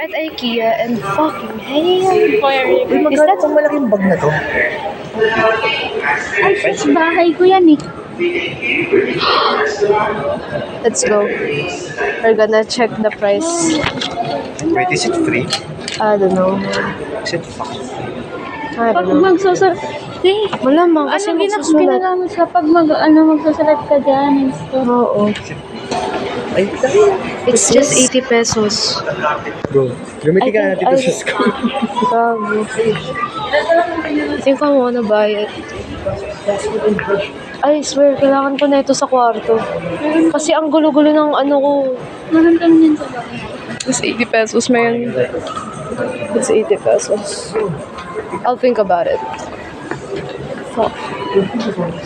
at IKEA and fucking hell. Uy, magkano itong malaking bag na to? Ay, sa bahay ko yan eh. Let's go. We're gonna check the price. Wait, is it free? I don't know. Is it fucking free? I Pag don't know. magsusulat, Malamang kasi magsusulat. ginagamit sa pag magsusulat ka dyan. Oo. Ay, dali. It's just 80 pesos. Bro, gamitin ka natin ito sa school. Grabe. I think I wanna buy it. I swear, kailangan ko na ito sa kwarto. Kasi ang gulo-gulo ng ano ko. Maganda yun sa bahay. It's 80 pesos, man. It's 80 pesos. I'll think about it. Fuck.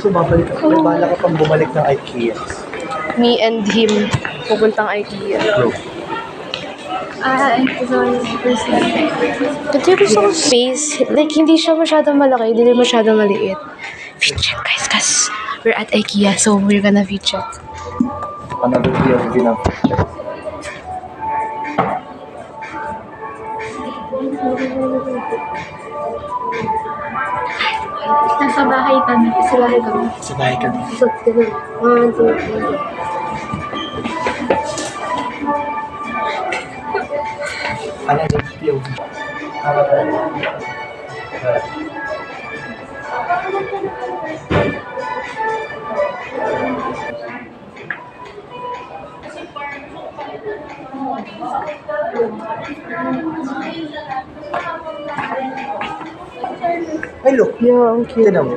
So, babalik ka. May bala ka pang bumalik ng IKEA. Me and him, pupuntang IKEA. Bro. Ito first time. Kasi gusto ko space. Like, hindi siya masyadong malaki, hindi rin masyadong maliit. V-check, guys. We're at IKEA, so we're gonna V-check. Another day of dinner. Nasa bahay kami. Sa bahay kami. Sa bahay ka. So, ganun. 1, 2, 3. Ano yung POV? Ay, look. Yeah, ang cute. Tignan mo.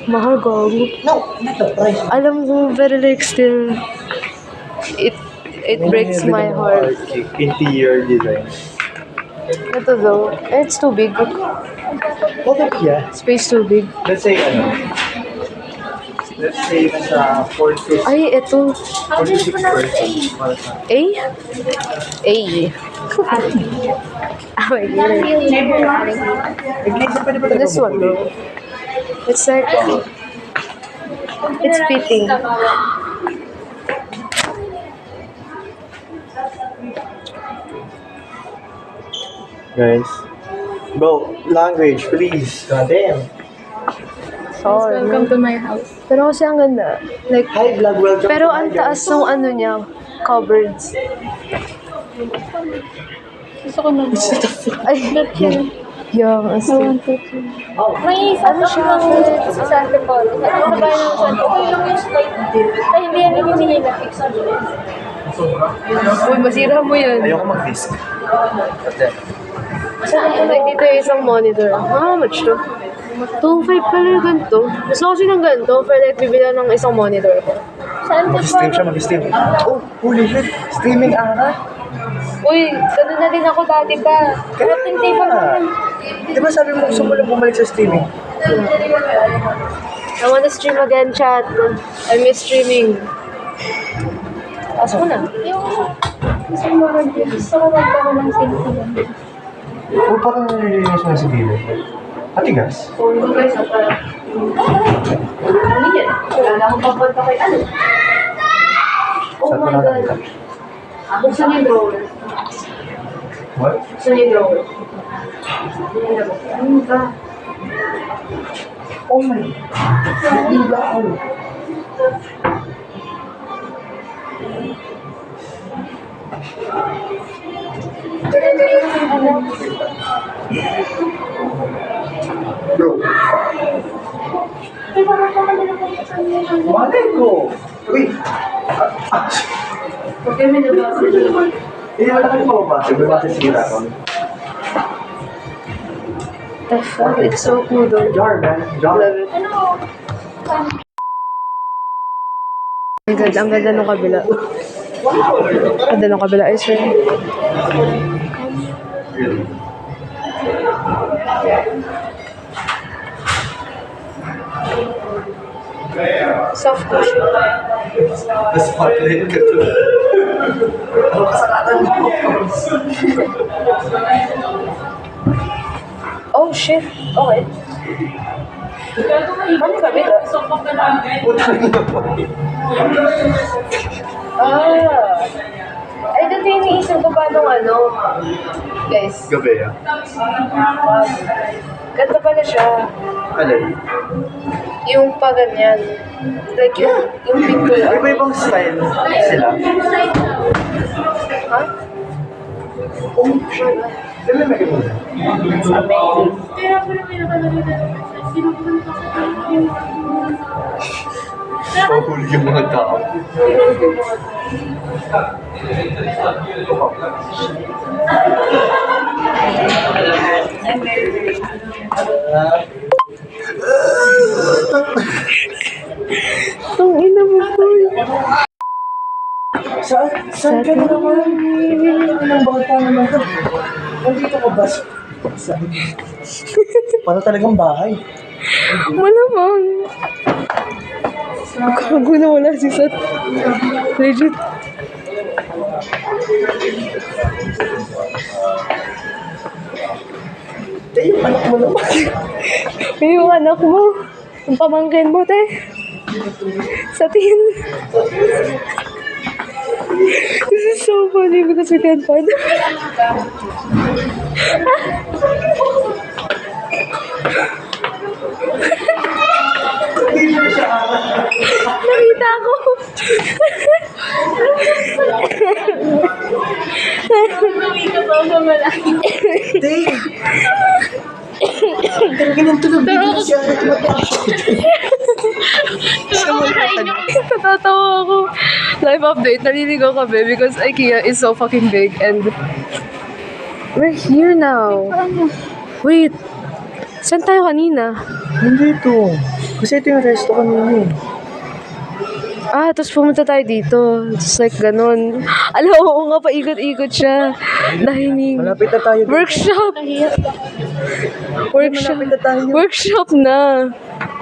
Mahal gago. No, not the price. Alam mo, pero like still, it breaks my heart. Interior design. Ito though, it's too big. Okay, yeah. Space too big. Let's say, let's say, nasa 4 to Ay, ito. 4 to 6 persons. A? A. Ah, wait. Pwede ba This one though. It's like, it's fitting. Guys. Bro, language, please. God damn. Sorry. Welcome to my house. Pero kasi ang ganda. Like, Hi, vlog, welcome. pero to ang my taas ng ano niya, cupboards. Gusto ko na. Ay, yung as I in. want to. Oh, May isa Ano siya? sa Santa Paula. Ano ba yung Santa Paula? Ay, hindi yan yung hinihila. Uy, masira mo yan. ayoko mag-disc. Like, dito yung isang monitor. How much to? 2.5 pala yung ganito. Gusto ko kasi ng ganito for like bibila ng isang monitor ko. Santa Mag-stream siya, mag-stream. Oh, holy shit. Streaming ara. Uy, ganun na din ako dati pa. Crafting table naman. Di ba sabi mo gusto mo lang bumalik sa streaming? I wanna stream again, chat. I miss streaming. Taas mo na. Yung gusto mo gusto ko magkaroon ng selfie. O parang nalilinis mo sa bilo. Atigas. Ano yan? Wala na akong papunta kay ano. Oh Saan mo my God. nakakita? Buksan yung drawer. What? Buksan yung drawer. Ano ba? Oh my. Iba ako. Bro. Malay ko. Uy. Okay, may nabasa. Hindi wala kami mababasa. Babasa sila ako. The fuck? It's so cool though. Jar, man. Jar. Love it. Oh my God, ang ganda ng kabila. Ang ganda ng kabila, I swear. Really? Soft cushion. Mas spotlight ka to. Ano kasalanan mo? Oh shit. Okay. Ano kabila? Ah. Ay, dito ganito yung iniisip ko paano guys. Gabi ah. Ganito pala siya. Alin? Yung pa ganyan. Like yung picture. Iba-ibang style sila. Ha? Dala na ganun. Pahuli yung mga tao. Ang ina mo po. Saan ka na naman? Anong bata naman ka? Nandito ka ba? Para talagang bahay. Malamang. Gago na wala si Sat. Legit. Yung anak mo naman. Yung anak mo. Yung pamangkin mo, te. Sa tin. This is so funny because we can't find it. Nakita ko. Dave! Talaga nang tulog dito siya. Natatawa ako. Live update. Naliligaw kami because IKEA is so fucking big and we're here now. Wait. Saan tayo kanina? Nandito. Kasi ito yung resto kanina. Tapos pumunta tayo dito. Just like ganun. Alam, oo nga, paikot-ikot siya. Dining. Malapit na tayo. Workshop. Workshop. Malapit na tayo. Workshop na.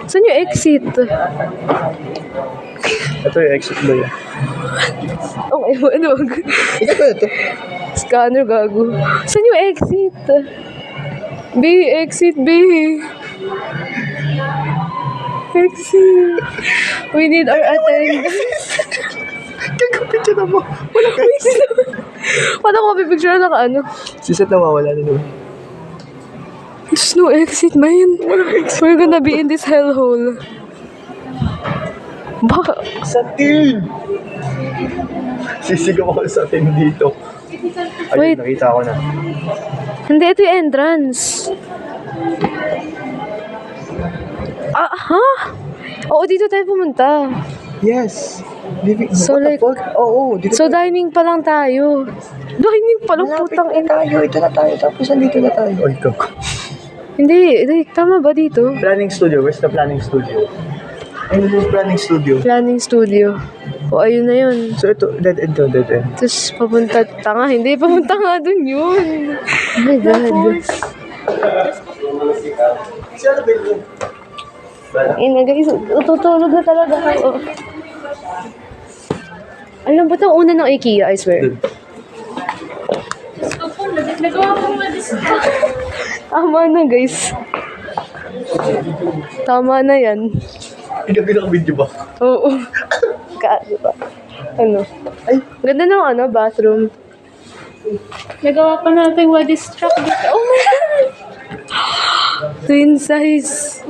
Saan yung exit? Ito yung exit ba yan? Okay, wag. Ito ba ito? Scanner, gago. Saan yung exit? B, exit B. Exit. We need our attendance. Kagapit na mo. Wala ka. Paano ko mapipicture na Si Seth nawawala na naman. There's no exit, man. We're gonna be in this hellhole. Baka. Sa tin! Sisigaw ako sa tin dito. Wait. Ayun, nakita ko na. Hindi, ito yung entrance. Ha? Oo, dito tayo pumunta. Yes. So, What the like- fuck? Oo, dito So, dining pa lang tayo. Dining pa lang, malapit putang na ina. tayo. Ito na tayo. Tapos nandito na tayo. Ay, kag. Hindi, tama ba dito? Planning studio. Where's the planning studio? Ayun yung planning studio. Planning studio. O, ayun na yun. So ito, dead end to, dead end. Tapos, papunta, hindi, papunta nga dun yun. Oh my God. Ina, guys, tutulog na talaga ako. Alam ba itong una ng IKEA, I swear? Tama na, guys. Tama na yan. Pinag-video ba? Oo. Diba? Ano? Ay, Ganda ng bathroom. Nagawa pa natin what is truck dito. Oh my God! Twin size.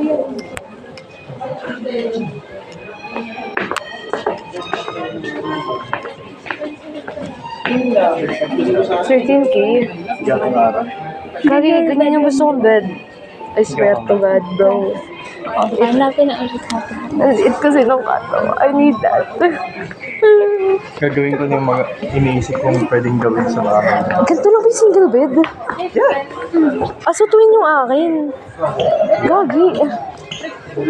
$13K. gano'ng araw. Lagi, ganyan yung gusto kong bed. I swear to God, bro. Hanapin na ulit natin. It kasi nung kato. I need that. Gagawin ko na yung mga iniisip kong pwedeng gawin sa bahay. Ganito lang ba yung single bed? So twin yung akin. Gagi. Yeah.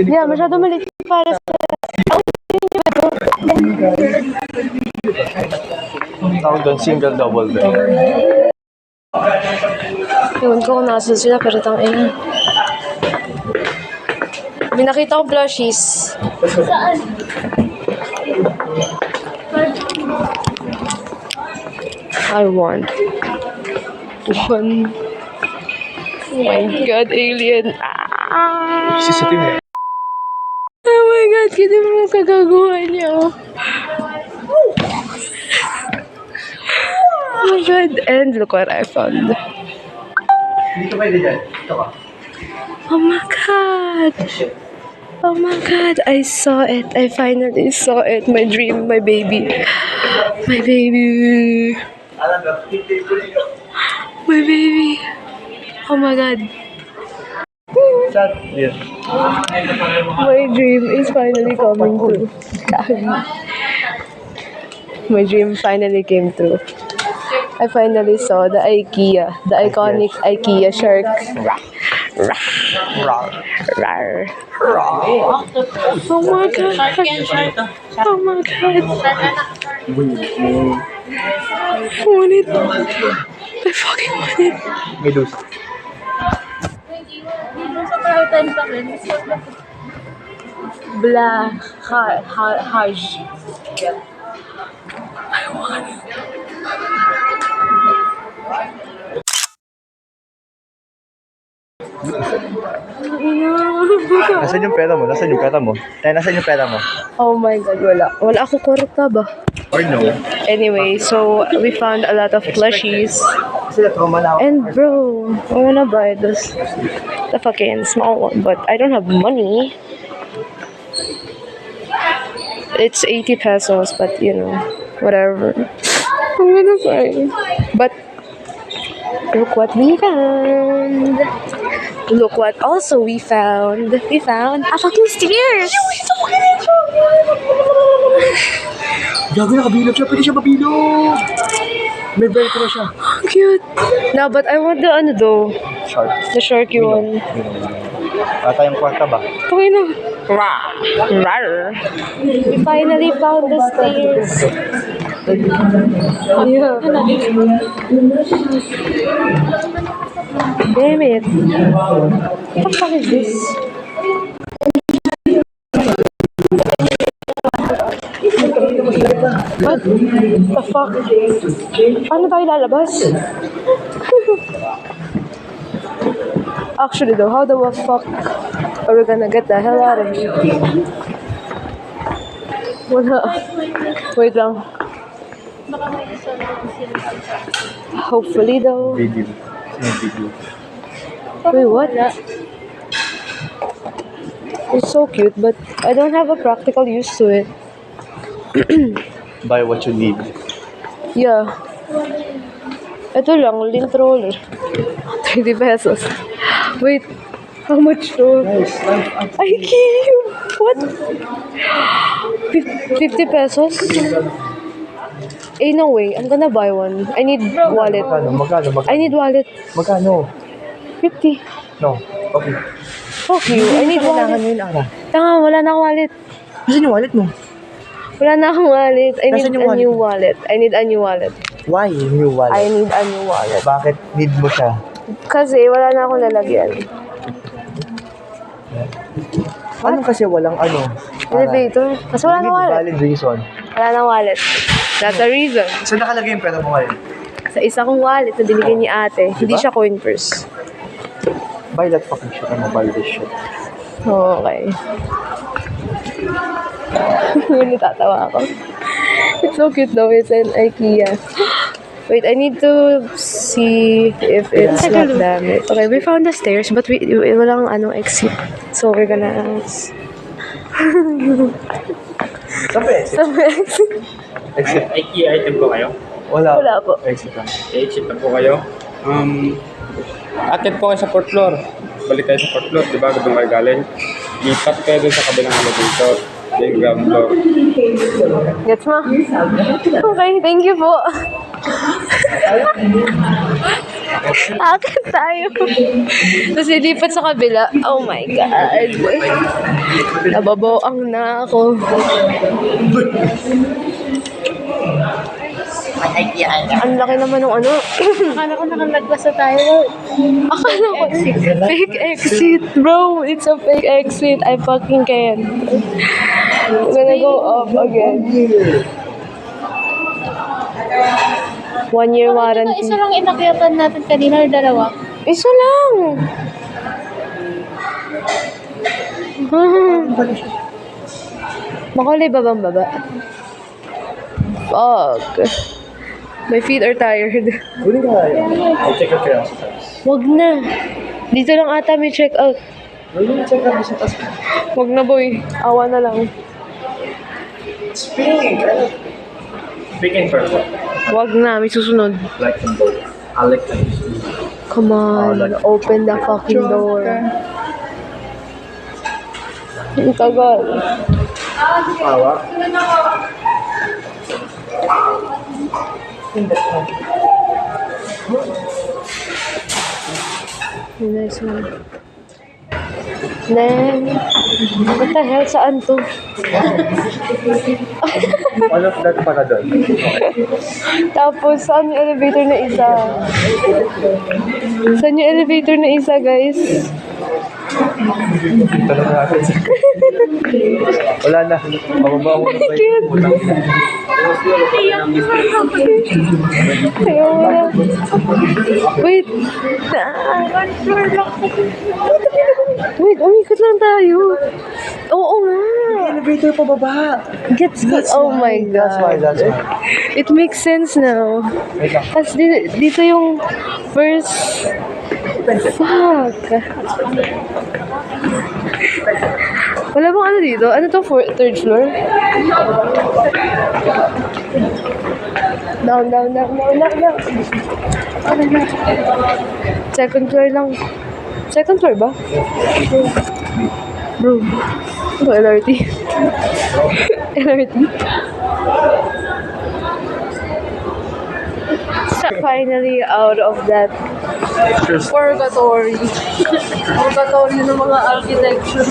Yeah, masyado maliit para sa... Tawag doon, single double bed. Ewan ko kung nasa sila, pero tangina. May nakita kong plushies. Saan? I want one. Oh my God, alien. Si Satin eh. God! Kita mo yung kagagawa niya, oh. Oh my God. And look what I found. Dito pwede dyan. Ito ka. Oh my God. Oh my God. I saw it. I finally saw it. My dream, my baby. My baby. Alam ka, My baby. Oh my God. Chat. Yes. My dream is finally coming true. My dream finally came true. I finally saw the IKEA, the iconic IKEA shark. Rar. Oh my God. Oh my God. I want it. I fucking want it. May dos. Sa prioritize namin, Blah. Haj. Nasaan yung pera mo? Nasaan yung pera mo? Tayo, nasaan yung pera mo? Oh my God, wala. Wala ako kwarta ba? Or no? Anyway, so we found a lot of plushies. Kasi na-trauma na ako. And bro, I wanna buy this the fucking small one, but I don't have money. It's 80 pesos, but you know, whatever. I'm gonna buy. But look what we found. Look what also we found. We found a fucking stairs. Gago, nakabilog siya. Pwede siya mabilog. May velcro siya. Cute. No, but I want the ano though. Shark. The sharky one. Bata yung kwarta ba? Okay na. Rar. We finally found the stairs. Yeah. Damn it. What the fuck is this? What the fuck? Paano tayo lalabas? Actually though, how the fuck are we gonna get the hell out of here? Wala. Wait lang. Hopefully though. Video. Sino video? Wait, what? It's so cute, but I don't have a practical use to it. Buy what you need. Yeah. Ito lang, lint roller. 30 pesos. Wait, how much to? Nice. Ay, cute! What? 50 pesos? Eh, no way. I'm gonna buy one. I need wallet. Magkano? I need wallet. Magkano? 50. No. Okay. Fuck you. I need Kailangan wallet. mo yun, Ara. Tanga, wala na akong wallet. Nasaan yung wallet mo? Wala na akong wallet. I need Nasaan yung a new wallet. I need a new wallet. Why new wallet? I need a new wallet. Bakit need mo siya? Kasi wala na akong lalagyan. Anong kasi walang ano? Elevator. Kasi wala na wallet. Valid reason. Wala na wallet. That's the reason. Saan nakalagay yung pera mo ngayon? Sa isa kong wallet na binigay ni ate, hindi siya coin purse. Buy that fucking shit. Ano, buy this shit. Okay. Natatawa ako. It's so cute though. It's an IKEA. Wait, I need to see if it's not damaged. Okay, we found the stairs, but walang exit. So we're gonna Sabi, so exit. exit. IKEA item po kayo? Wala. Wala po. Exit lang. I-exit na po kayo. Atin po kayo sa 4th floor. Balik kayo sa 4th floor, di ba? Doon kayo galing. Lipat kayo doon sa kabilang elevator. Yung ground floor. Gets mo? Okay, thank you po. Akit tayo. Tapos ilipat sa kabila. Oh my God. Nababaoang na ako. Ang laki naman ng ano. Akala ko nakalagpas na tayo. Akala ko, fake exit, bro. It's a fake exit. I fucking can't. I'm gonna go up again. 1 year warranty. Isa lang inakyatan natin kanina or dalawa? Isa lang. Makulay ba bang baba? Fuck. My feet are tired. Huli ka kaya. I'll check out kayo. Wag na. Dito lang ata may check out. Huli check out sa taas. Wag na boy. Awa na lang. It's pink. Pink and purple. Wag na. May susunod. Black and gold. I like that. Come on. Open the fucking door. Ang tagal. Awa. Nice one. Then, what the hell? Saan to? All of that para doon. Tapos, saan yung elevator na isa? Saan yung elevator na isa, guys? Tanong natin. Wala na. Pababa ako ng bike. Ayaw mo na. Wait. Wait, umikot lang tayo. Oo nga. Elevator pababa. Gets me. Oh my That's why. God. It makes sense now. Wait lang. Tapos dito yung first... Fuck. Wala bang ano dito? Ano to? Third floor? Down. Second floor lang. Second floor ba? Bro. Ito, LRT. LRT. Finally out of that purgatory. Purgatory ng mga architecture.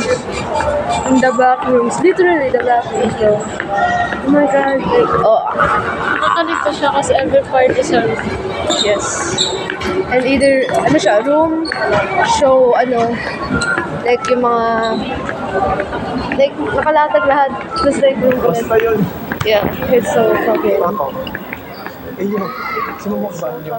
In the back rooms. Literally, the back rooms though. Oh my God. Like, oh. Nakakalip pa siya kasi every part is a room. Yes. And either, ano siya, room, show, like yung mga, like, nakalatag lahat. Just like room ulit. Basta yun. Yeah, it's so fucking. Ayun. Sumubok ba niyo?